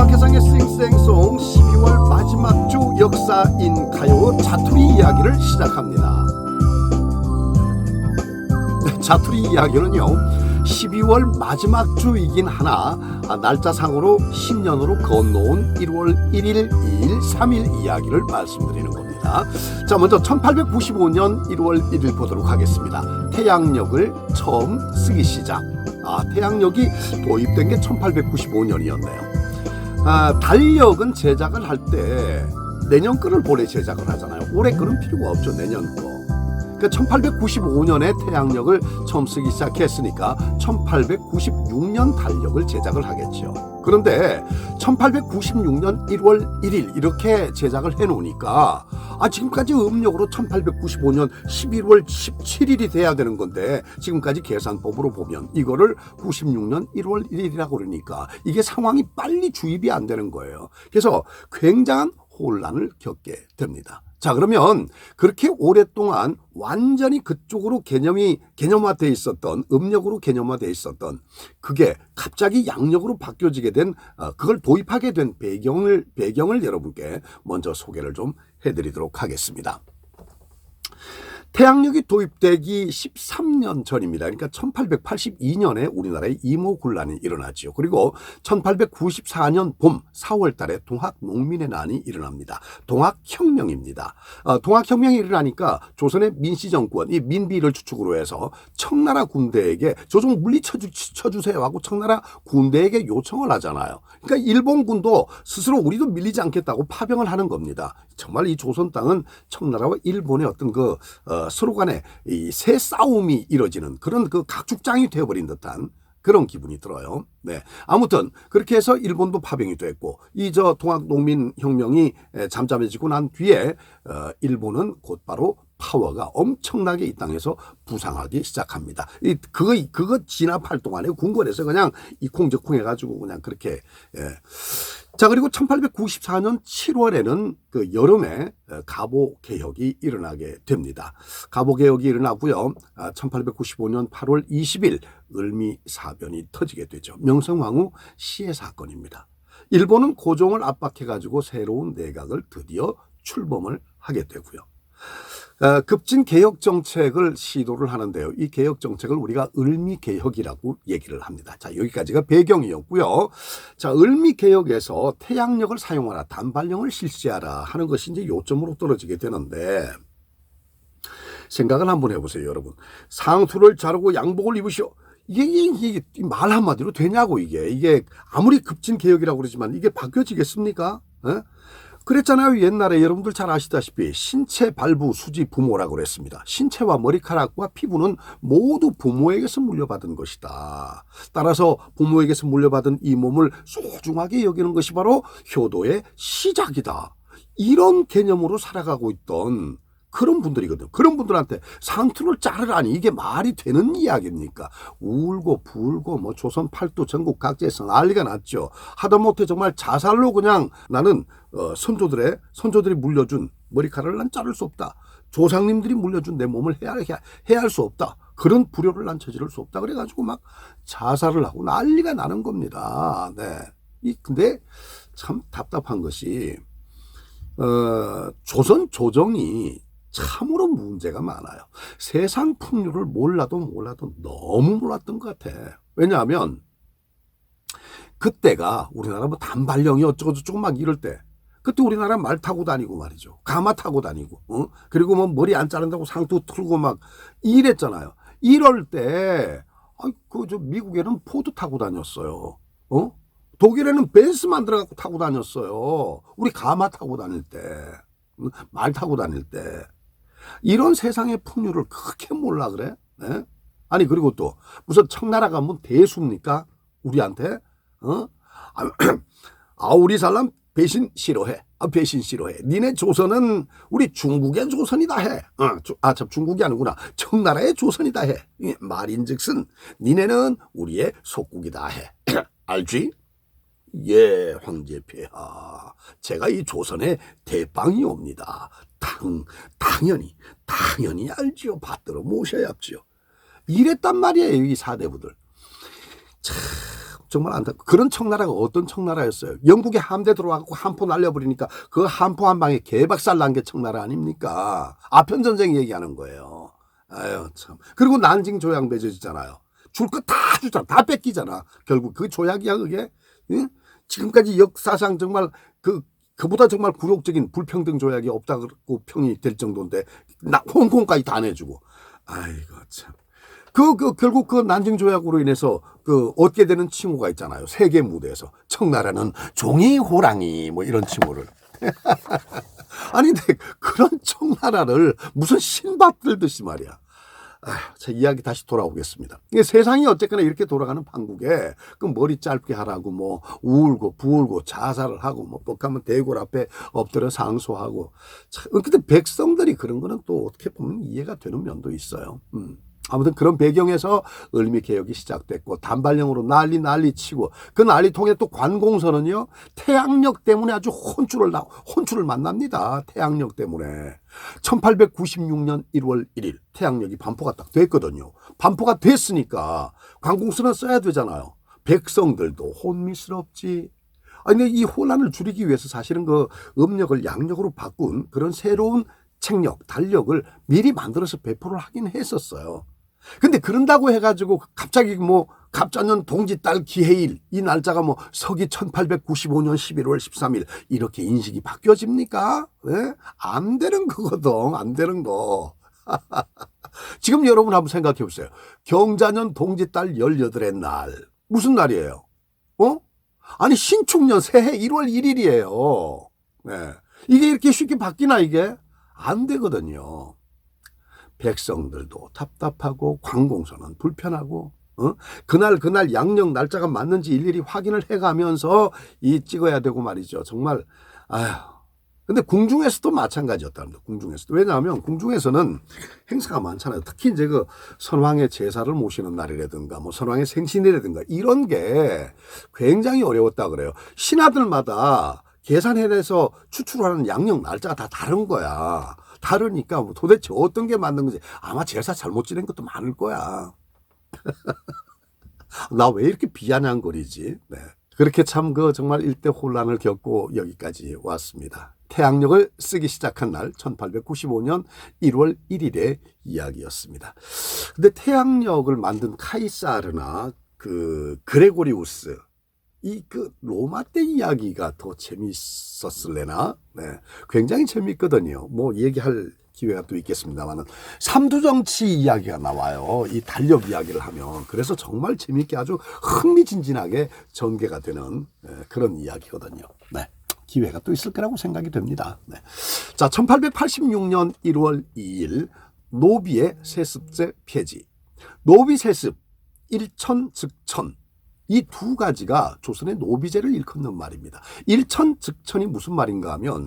박혜상의 쌩쌩송 12월 마지막 주 역사인 가요 자투리 이야기를 시작합니다. 자투리 이야기는요 12월 마지막 주이긴 하나 날짜상으로 10년으로 건너온 1월 1일, 2일, 3일 이야기를 말씀드리는 겁니다. 자, 먼저 1895년 1월 1일 보도록 하겠습니다. 태양력을 처음 쓰기 시작. 태양력이 도입된 게 1895년이었네요. 달력은 제작을 할 때 내년 거를 올해 제작을 하잖아요. 올해 거는 필요가 없죠. 내년 거. 그러니까 1895년에 태양력을 처음 쓰기 시작했으니까 1896년 달력을 제작을 하겠죠. 그런데 1896년 1월 1일 이렇게 제작을 해놓으니까 지금까지 음력으로 1895년 11월 17일이 돼야 되는 건데 지금까지 계산법으로 보면 이거를 96년 1월 1일이라고 그러니까 이게 상황이 빨리 주입이 안 되는 거예요. 그래서 굉장한 혼란을 겪게 됩니다. 자, 그러면 그렇게 오랫동안 완전히 그쪽으로 개념화되어 있었던, 음력으로 개념화되어 있었던 그게 갑자기 양력으로 바뀌어지게 된, 그걸 도입하게 된 배경을 여러분께 먼저 소개를 좀 해드리도록 하겠습니다. 태양력이 도입되기 13년 전입니다. 그러니까 1882년에 우리나라에 이모군란이 일어났죠. 그리고 1894년 봄 4월 달에 동학농민의 난이 일어납니다. 동학혁명입니다. 동학혁명이 일어나니까 조선의 민씨정권, 이 민비를 주축으로 해서 청나라 군대에게 저 좀 물리쳐주세요 하고 청나라 군대에게 요청을 하잖아요. 그러니까 일본군도 스스로 우리도 밀리지 않겠다고 파병을 하는 겁니다. 정말 이 조선 땅은 청나라와 일본의 어떤 서로 간에 이 새 싸움이 이뤄지는 그런 각축장이 되어버린 듯한 그런 기분이 들어요. 네. 아무튼 그렇게 해서 일본도 파병이 됐고 동학농민혁명이 잠잠해지고 난 뒤에 일본은 곧바로 파워가 엄청나게 이 땅에서 부상하기 시작합니다. 그거 진압할 동안에 궁궐에서 그냥 이콩저콩 해가지고 그냥 그렇게 자, 그리고 1894년 7월에는 그 여름에 가보개혁이 일어나게 됩니다. 가보개혁이 일어나고요. 1895년 8월 20일 을미사변이 터지게 되죠. 명성황후 시해 사건입니다. 일본은 고종을 압박해가지고 새로운 내각을 드디어 출범을 하게 되고요. 급진 개혁 정책을 시도를 하는데요. 이 개혁 정책을 우리가 을미개혁이라고 얘기를 합니다. 자, 여기까지가 배경이었고요. 자, 을미개혁에서 태양력을 사용하라, 단발령을 실시하라 하는 것이 이제 요점으로 떨어지게 되는데 생각을 한번 해보세요, 여러분. 상투를 자르고 양복을 입으시오. 이게 말 한마디로 되냐고 이게 아무리 급진 개혁이라고 그러지만 이게 바뀌어지겠습니까? 그랬잖아요. 옛날에 여러분들 잘 아시다시피 신체 발부 수지 부모라고 그랬습니다. 신체와 머리카락과 피부는 모두 부모에게서 물려받은 것이다. 따라서 부모에게서 물려받은 이 몸을 소중하게 여기는 것이 바로 효도의 시작이다. 이런 개념으로 살아가고 있던 그런 분들이거든. 그런 분들한테 상투를 자르라니 이게 말이 되는 이야기입니까? 울고 불고 조선 팔도 전국 각지에서 난리가 났죠. 하다못해 정말 자살로 그냥 나는 선조들이 물려준 머리카락을 난 자를 수 없다. 조상님들이 물려준 내 몸을 해할 수 없다. 그런 불효를 난 저지를 수 없다. 그래가지고 막 자살을 하고 난리가 나는 겁니다. 네. 근데 참 답답한 것이 조선 조정이 참으로 문제가 많아요. 세상 풍류를 몰라도 너무 몰랐던 것 같아. 왜냐하면 그때가 우리나라 단발령이 어쩌고저쩌고 막 이럴 때 그때 우리나라 말 타고 다니고 말이죠. 가마 타고 다니고 그리고 머리 안 자른다고 상투 틀고 막 이랬잖아요. 이럴 때 미국에는 포드 타고 다녔어요. 독일에는 벤츠 만들어갖고 타고 다녔어요. 우리 가마 타고 다닐 때, 말 타고 다닐 때. 이런 세상의 풍류를 그렇게 몰라 그래? 네? 아니 그리고 또 무슨 청나라 가면 대수입니까? 우리한테? 우리 사람 배신 싫어해. 배신 싫어해. 니네 조선은 우리 중국의 조선이다 해. 중국이 아니구나. 청나라의 조선이다 해. 말인즉슨 니네는 우리의 속국이다 해. 알지? 예, 황제폐하. 제가 이 조선의 대빵이옵니다. 당연히 알지요. 받들어 모셔야지요. 이랬단 말이에요, 이 사대부들. 참 정말 안타. 그런 청나라가 어떤 청나라였어요? 영국의 함대 들어와갖고 한포 날려버리니까 그 한포 한 방에 개박살 난 게 청나라 아닙니까? 아편 전쟁 얘기하는 거예요. 아유 참. 그리고 난징 조약 맺어지잖아요. 줄 거 다 주잖아. 다 뺏기잖아. 결국 그 조약이야 그게. 응? 지금까지 역사상 정말 그보다 정말 굴욕적인 불평등 조약이 없다고 평이 될 정도인데 홍콩까지 다 내주고. 아이고 참. 결국 그 난징 조약으로 인해서 얻게 되는 칭호가 있잖아요. 세계 무대에서 청나라는 종이 호랑이 뭐 이런 칭호를. 아니 근데 그런 청나라를 무슨 신받들듯이 말이야. 자, 이야기 다시 돌아오겠습니다. 세상이 어쨌거나 이렇게 돌아가는 판국에 그 머리 짧게 하라고 뭐 울고 부울고 자살을 하고 뭐 뻑하면 대궐 앞에 엎드려 상소하고. 근데 백성들이 그런 거는 또 어떻게 보면 이해가 되는 면도 있어요. 아무튼 그런 배경에서 을미 개혁이 시작됐고 단발령으로 난리 치고 그 난리통에 또 관공서는요 태양력 때문에 아주 혼쭐을 만납니다. 태양력 때문에 1896년 1월 1일 태양력이 반포가 딱 됐거든요. 반포가 됐으니까 관공서는 써야 되잖아요. 백성들도 혼미스럽지. 아니 근데 이 혼란을 줄이기 위해서 사실은 그 음력을 양력으로 바꾼 그런 새로운 책력, 달력을 미리 만들어서 배포를 하긴 했었어요. 근데 그런다고 해가지고 갑자기 뭐 갑자년 동지달 기해일 이 날짜가 뭐 서기 1895년 11월 13일 이렇게 인식이 바뀌어집니까? 네? 안 되는 거거든. 안 되는 거. 지금 여러분 한번 생각해 보세요. 경자년 동지달 18의 날 무슨 날이에요? 아니 신축년 새해 1월 1일이에요. 네. 이게 이렇게 쉽게 바뀌나 이게? 안 되거든요. 백성들도 답답하고 관공서는 불편하고 그날 양력 날짜가 맞는지 일일이 확인을 해가면서 찍어야 되고 말이죠. 정말 아휴. 근데 궁중에서도 마찬가지였답니다. 궁중에서도. 왜냐하면 궁중에서는 행사가 많잖아요. 특히 이제 그 선왕의 제사를 모시는 날이라든가 뭐 선왕의 생신이라든가 이런 게 굉장히 어려웠다 그래요. 신하들마다 계산해내서 추출하는 양력 날짜가 다 다른 거야. 다르니까 뭐 도대체 어떤 게 맞는 건지 아마 제사 잘못 지낸 것도 많을 거야. 나 왜 이렇게 비아냥거리지? 네. 그렇게 참 정말 일대 혼란을 겪고 여기까지 왔습니다. 태양력을 쓰기 시작한 날 1895년 1월 1일의 이야기였습니다. 근데 태양력을 만든 카이사르나 그레고리우스 로마 때 이야기가 더 재밌었을래나? 네. 굉장히 재밌거든요. 뭐 얘기할 기회가 또 있겠습니다만은 삼두정치 이야기가 나와요. 이 달력 이야기를 하면. 그래서 정말 재밌게 아주 흥미진진하게 전개가 되는 그런 이야기거든요. 네. 기회가 또 있을 거라고 생각이 됩니다. 네. 자, 1886년 1월 2일 노비의 세습제 폐지. 노비 세습, 일천즉천. 이 두 가지가 조선의 노비제를 일컫는 말입니다. 일천즉천이 무슨 말인가 하면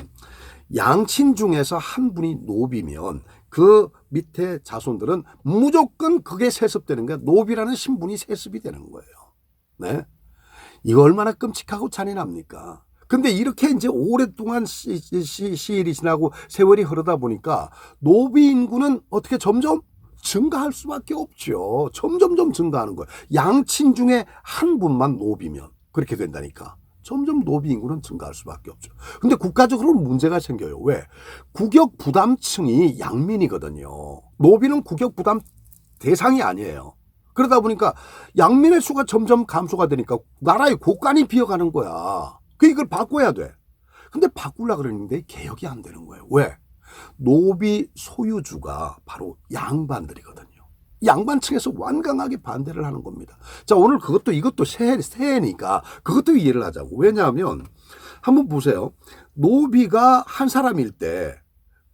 양친 중에서 한 분이 노비면 그 밑에 자손들은 무조건 그게 세습되는 거야. 노비라는 신분이 세습이 되는 거예요. 네. 이거 얼마나 끔찍하고 잔인합니까? 근데 이렇게 이제 오랫동안 시일이 지나고 세월이 흐르다 보니까 노비 인구는 어떻게 점점 증가할 수밖에 없죠. 점점점 증가하는 거예요. 양친 중에 한 분만 노비면 그렇게 된다니까. 점점 노비 인구는 증가할 수밖에 없죠. 근데 국가적으로는 문제가 생겨요. 왜? 국역 부담층이 양민이거든요. 노비는 국역 부담 대상이 아니에요. 그러다 보니까 양민의 수가 점점 감소가 되니까 나라의 곳간이 비어가는 거야. 이걸 바꿔야 돼. 근데 바꾸려고 그러는데 개혁이 안 되는 거예요. 왜? 노비 소유주가 바로 양반들이거든요. 양반층에서 완강하게 반대를 하는 겁니다. 자, 오늘 이것도 새해니까 그것도 이해를 하자고. 왜냐하면 한번 보세요. 노비가 한 사람일 때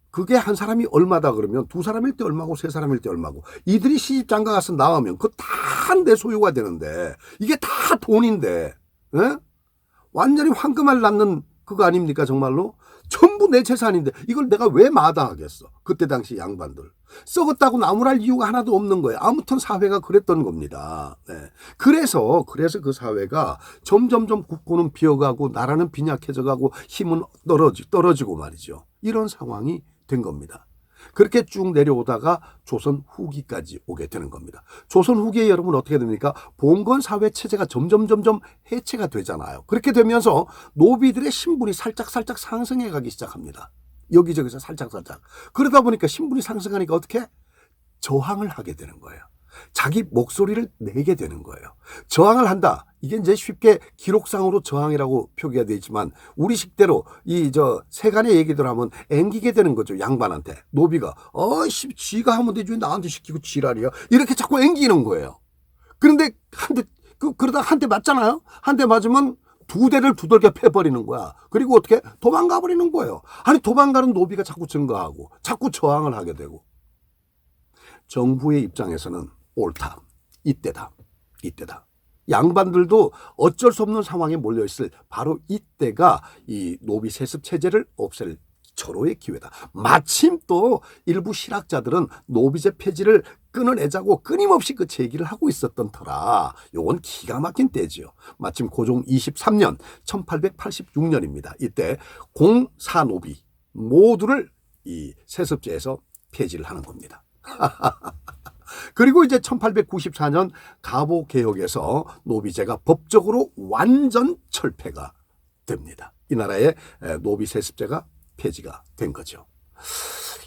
그게 한 사람이 얼마다 그러면 두 사람일 때 얼마고 세 사람일 때 얼마고 이들이 시집장가 가서 나오면 그거 다 내 소유가 되는데 이게 다 돈인데 에? 완전히 황금알 낳는 그거 아닙니까 정말로? 전부 내 재산인데 이걸 내가 왜 마다하겠어? 그때 당시 양반들 썩었다고 나무랄 이유가 하나도 없는 거예요. 아무튼 사회가 그랬던 겁니다. 네. 그래서 그 사회가 점점점 국고는 비어가고 나라는 빈약해져가고 힘은 떨어지고 말이죠. 이런 상황이 된 겁니다. 그렇게 쭉 내려오다가 조선 후기까지 오게 되는 겁니다. 조선 후기에 여러분 어떻게 됩니까? 봉건 사회 체제가 점점 해체가 되잖아요. 그렇게 되면서 노비들의 신분이 살짝 상승해 가기 시작합니다. 여기저기서 살짝. 그러다 보니까 신분이 상승하니까 어떻게? 저항을 하게 되는 거예요. 자기 목소리를 내게 되는 거예요. 저항을 한다. 이게 이제 쉽게 기록상으로 저항이라고 표기가 되어 있지만 우리식대로 이 세간의 얘기들 하면 앵기게 되는 거죠. 양반한테. 노비가 지가 하면 되지 왜 나한테 시키고 지랄이야. 이렇게 자꾸 앵기는 거예요. 그런데 그러다 한 대 맞잖아요. 한 대 맞으면 두 대를 두들겨 패버리는 거야. 그리고 어떻게? 도망가 버리는 거예요. 아니 도망가는 노비가 자꾸 증가하고 자꾸 저항을 하게 되고 정부의 입장에서는 옳다. 이때다. 양반들도 어쩔 수 없는 상황에 몰려있을 바로 이때가 이 노비 세습 체제를 없앨 절호의 기회다. 마침 또 일부 실학자들은 노비제 폐지를 끊어내자고 끊임없이 그 제기를 하고 있었던 터라 요건 기가 막힌 때지요. 마침 고종 23년 1886년입니다. 이때 공사노비 모두를 이 세습제에서 폐지를 하는 겁니다. 그리고 이제 1894년 가보개혁에서 노비제가 법적으로 완전 철폐가 됩니다. 이 나라의 노비 세습제가 폐지가 된 거죠.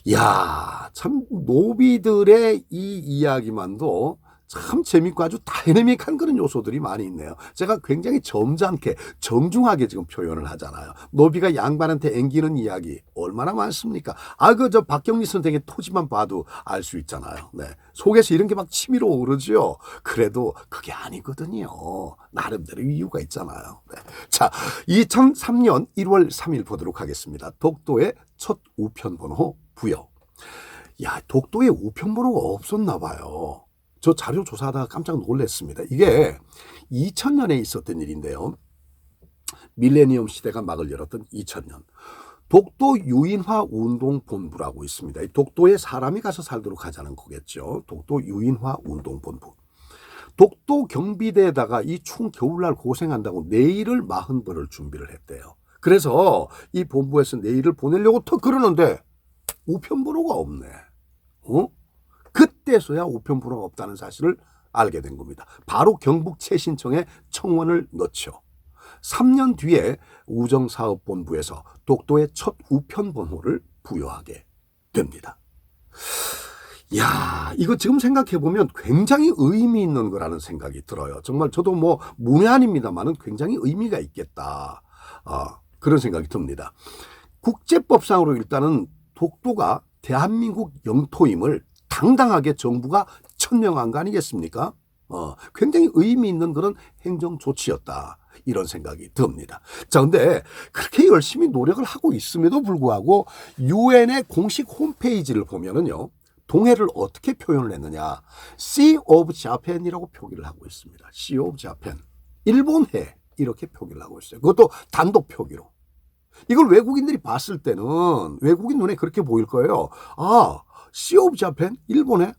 이야, 참 노비들의 이 이야기만도 참 재밌고 아주 다이내믹한 그런 요소들이 많이 있네요. 제가 굉장히 점잖게 정중하게 지금 표현을 하잖아요. 노비가 양반한테 앵기는 이야기 얼마나 많습니까? 박경리 선생의 토지만 봐도 알 수 있잖아요. 네. 속에서 이런 게 막 치밀어 오르죠. 그래도 그게 아니거든요. 나름대로 이유가 있잖아요. 네. 자, 2003년 1월 3일 보도록 하겠습니다. 독도의 첫 우편번호 부여. 야, 독도에 우편번호가 없었나 봐요. 저 자료 조사하다가 깜짝 놀랐습니다. 이게 2000년에 있었던 일인데요. 밀레니엄 시대가 막을 열었던 2000년. 독도 유인화 운동본부라고 있습니다. 독도에 사람이 가서 살도록 하자는 거겠죠. 독도 유인화 운동본부. 독도 경비대에다가 이 추운 겨울날 고생한다고 네일을 40벌을 준비를 했대요. 그래서 이 본부에서 네일을 보내려고 턱 그러는데 우편번호가 없네. 그때서야 우편번호가 없다는 사실을 알게 된 겁니다. 바로 경북 최신청에 청원을 넣죠. 3년 뒤에 우정사업본부에서 독도의 첫 우편번호를 부여하게 됩니다. 야, 이거 지금 생각해보면 굉장히 의미 있는 거라는 생각이 들어요. 정말 저도 문외한입니다만은 굉장히 의미가 있겠다. 그런 생각이 듭니다. 국제법상으로 일단은 독도가 대한민국 영토임을 당당하게 정부가 천명한 거 아니겠습니까? 굉장히 의미 있는 그런 행정 조치였다. 이런 생각이 듭니다. 자, 근데 그렇게 열심히 노력을 하고 있음에도 불구하고 유엔의 공식 홈페이지를 보면은요. 동해를 어떻게 표현을 했느냐. Sea of Japan이라고 표기를 하고 있습니다. Sea of Japan. 일본해 이렇게 표기를 하고 있어요. 그것도 단독 표기로. 이걸 외국인들이 봤을 때는 외국인 눈에 그렇게 보일 거예요. Sea of Japan? 일본해?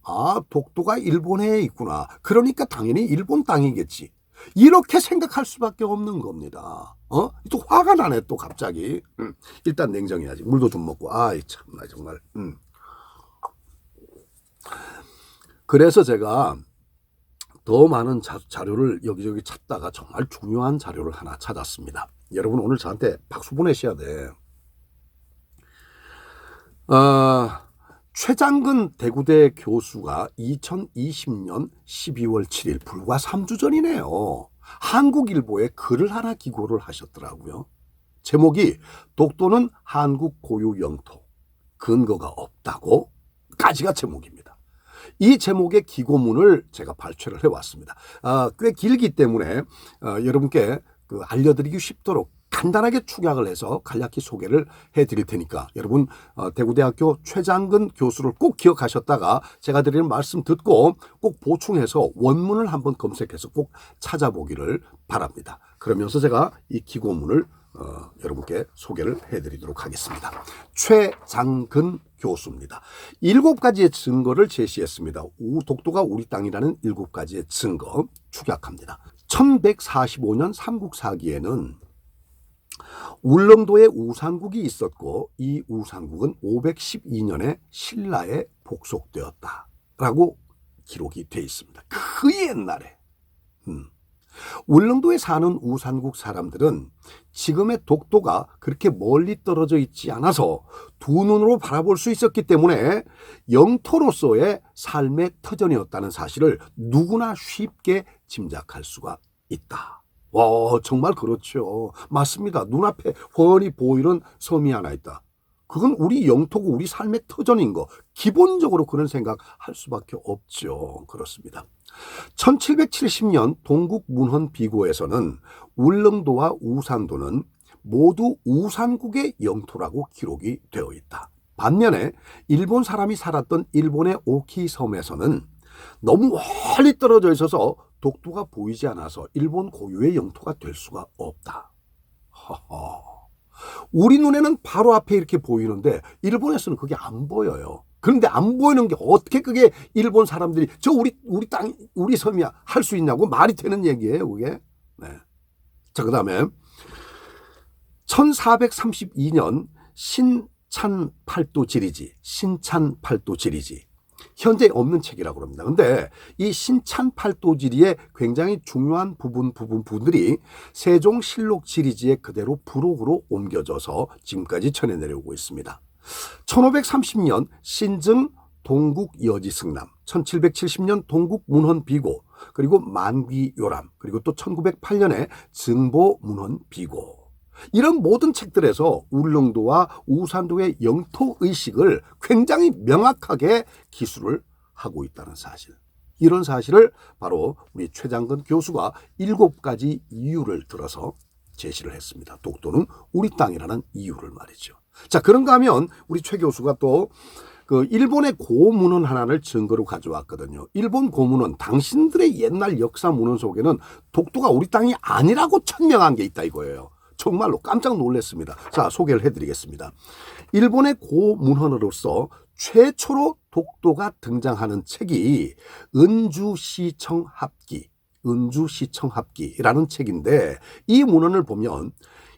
독도가 일본해에 있구나. 그러니까 당연히 일본 땅이겠지. 이렇게 생각할 수밖에 없는 겁니다. 또 화가 나네 또 갑자기. 일단 냉정해야지. 물도 좀 먹고. 참나 정말. 그래서 제가 더 많은 자료를 여기저기 찾다가 정말 중요한 자료를 하나 찾았습니다. 여러분 오늘 저한테 박수 보내셔야 돼. 최장근 대구대 교수가 2020년 12월 7일 불과 3주 전이네요. 한국일보에 글을 하나 기고를 하셨더라고요. 제목이 독도는 한국 고유 영토, 근거가 없다고 까지가 제목입니다. 이 제목의 기고문을 제가 발췌를 해왔습니다. 꽤 길기 때문에 여러분께 알려드리기 쉽도록 간단하게 축약을 해서 간략히 소개를 해드릴 테니까 여러분 대구대학교 최장근 교수를 꼭 기억하셨다가 제가 드리는 말씀 듣고 꼭 보충해서 원문을 한번 검색해서 꼭 찾아보기를 바랍니다. 그러면서 제가 이 기고문을 여러분께 소개를 해드리도록 하겠습니다. 최장근 교수입니다. 7가지의 증거를 제시했습니다. 독도가 우리 땅이라는 7가지의 증거 축약합니다. 1145년 삼국사기에는 울릉도에 우산국이 있었고 이 우산국은 512년에 신라에 복속되었다라고 기록이 되어 있습니다. 그 옛날에. 울릉도에 사는 우산국 사람들은 지금의 독도가 그렇게 멀리 떨어져 있지 않아서 두 눈으로 바라볼 수 있었기 때문에 영토로서의 삶의 터전이었다는 사실을 누구나 쉽게 짐작할 수가 있다. 와, 정말 그렇죠. 맞습니다. 눈앞에 훤히 보이는 섬이 하나 있다. 그건 우리 영토고 우리 삶의 터전인 거. 기본적으로 그런 생각할 수밖에 없죠. 그렇습니다. 1770년 동국 문헌 비고에서는 울릉도와 우산도는 모두 우산국의 영토라고 기록이 되어 있다. 반면에 일본 사람이 살았던 일본의 오키 섬에서는 너무 멀리 떨어져 있어서 독도가 보이지 않아서 일본 고유의 영토가 될 수가 없다. 허허. 우리 눈에는 바로 앞에 이렇게 보이는데 일본에서는 그게 안 보여요. 그런데 안 보이는 게 어떻게 그게 일본 사람들이 저 우리 땅, 우리 섬이야 할 수 있냐고 말이 되는 얘기예요, 그게. 네. 자, 그다음에 1432년 신찬팔도 지리지. 현재 없는 책이라고 합니다. 근데 이 신찬팔도 지리의 굉장히 중요한 부분들이 세종실록 지리지에 그대로 부록으로 옮겨져서 지금까지 전해 내려오고 있습니다. 1530년 신증 동국여지승남, 1770년 동국문헌비고, 그리고 만귀요람, 그리고 또 1908년에 증보문헌비고. 이런 모든 책들에서 울릉도와 우산도의 영토의식을 굉장히 명확하게 기술을 하고 있다는 사실. 이런 사실을 바로 우리 최장근 교수가 7가지 이유를 들어서 제시를 했습니다. 독도는 우리 땅이라는 이유를 말이죠. 자, 그런가 하면 우리 최 교수가 또 그 일본의 고문헌 하나를 증거로 가져왔거든요. 일본 고문헌, 당신들의 옛날 역사 문헌 속에는 독도가 우리 땅이 아니라고 천명한 게 있다 이거예요. 정말로 깜짝 놀랐습니다. 자, 소개를 해드리겠습니다. 일본의 고문헌으로서 최초로 독도가 등장하는 책이 은주시청합기라는 책인데, 이 문헌을 보면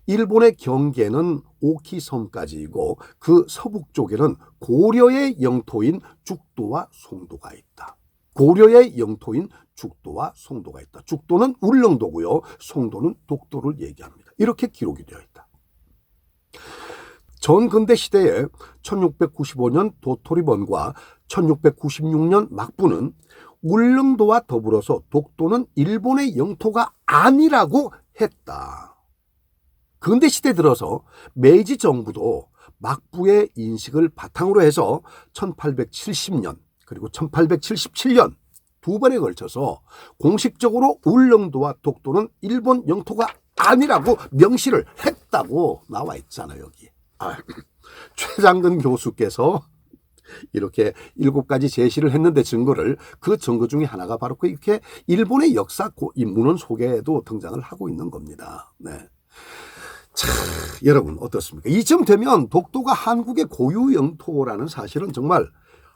일본의 경계는 오키섬까지이고 그 서북 쪽에는 고려의 영토인 죽도와 송도가 있다. 고려의 영토인 죽도와 송도가 있다. 죽도는 울릉도고요. 송도는 독도를 얘기합니다. 이렇게 기록이 되어 있다. 전근대 시대에 1695년 도토리번과 1696년 막부는 울릉도와 더불어서 독도는 일본의 영토가 아니라고 했다. 근대 시대 들어서 메이지 정부도 막부의 인식을 바탕으로 해서 1870년 그리고 1877년 두 번에 걸쳐서 공식적으로 울릉도와 독도는 일본 영토가 아니라고 명시를 했다고 나와 있잖아요, 여기. 최장근 교수께서 이렇게 7가지 제시를 했는데 증거를, 그 증거 중에 하나가 바로 이렇게 일본의 역사 문헌 속에도 등장을 하고 있는 겁니다. 네. 자, 여러분 어떻습니까? 이쯤 되면 독도가 한국의 고유 영토라는 사실은 정말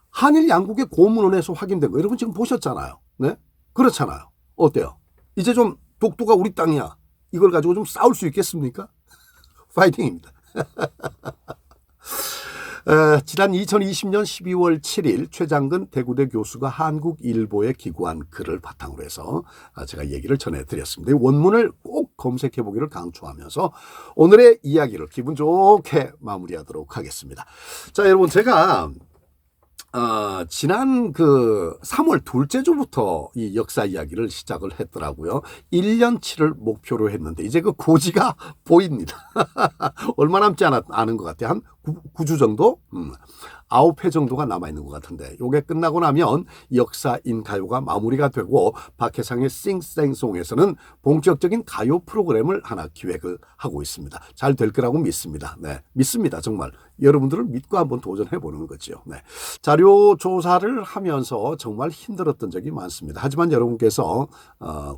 한일 양국의 고문헌에서 확인된 거 여러분 지금 보셨잖아요. 네? 그렇잖아요. 어때요? 이제 좀 독도가 우리 땅이야, 이걸 가지고 좀 싸울 수 있겠습니까? 파이팅입니다. 지난 2020년 12월 7일 최장근 대구대 교수가 한국일보에 기고한 글을 바탕으로 해서 제가 얘기를 전해드렸습니다. 원문을 꼭 검색해 보기를 강추하면서 오늘의 이야기를 기분 좋게 마무리하도록 하겠습니다. 자, 여러분, 제가 지난 3월 둘째 주부터 이 역사 이야기를 시작을 했더라고요. 1년치를 목표로 했는데 이제 그 고지가 보입니다. 얼마 남지 않은 것 같아요. 한 9주 정도? 9회 정도가 남아있는 것 같은데, 요게 끝나고 나면 역사인 가요가 마무리가 되고 박해상의 싱생송에서는 본격적인 가요 프로그램을 하나 기획을 하고 있습니다. 잘 될 거라고 믿습니다. 네, 믿습니다. 정말 여러분들을 믿고 한번 도전해보는 거죠. 네. 자료 조사를 하면서 정말 힘들었던 적이 많습니다. 하지만 여러분께서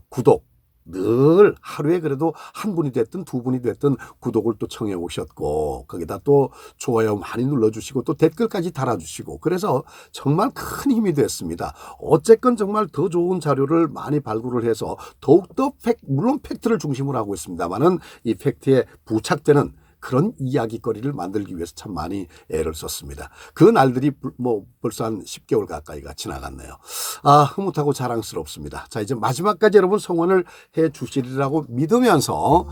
구독, 늘 하루에 그래도 한 분이 됐든 두 분이 됐든 구독을 또 청해 오셨고 거기다 또 좋아요 많이 눌러주시고 또 댓글까지 달아주시고 그래서 정말 큰 힘이 됐습니다. 어쨌건 정말 더 좋은 자료를 많이 발굴을 해서 더욱더 물론 팩트를 중심으로 하고 있습니다만은 이 팩트에 부착되는 그런 이야기거리를 만들기 위해서 참 많이 애를 썼습니다. 그 날들이 뭐 벌써 한 10개월 가까이가 지나갔네요. 아, 흐뭇하고 자랑스럽습니다. 자, 이제 마지막까지 여러분 성원을 해 주시리라고 믿으면서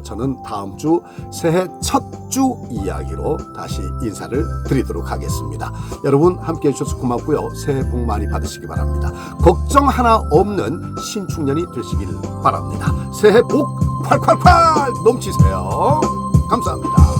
저는 다음 주 새해 첫 주 이야기로 다시 인사를 드리도록 하겠습니다. 여러분 함께해 주셔서 고맙고요. 새해 복 많이 받으시기 바랍니다. 걱정 하나 없는 신축년이 되시길 바랍니다. 새해 복 콸콸콸 넘치세요. 감사합니다.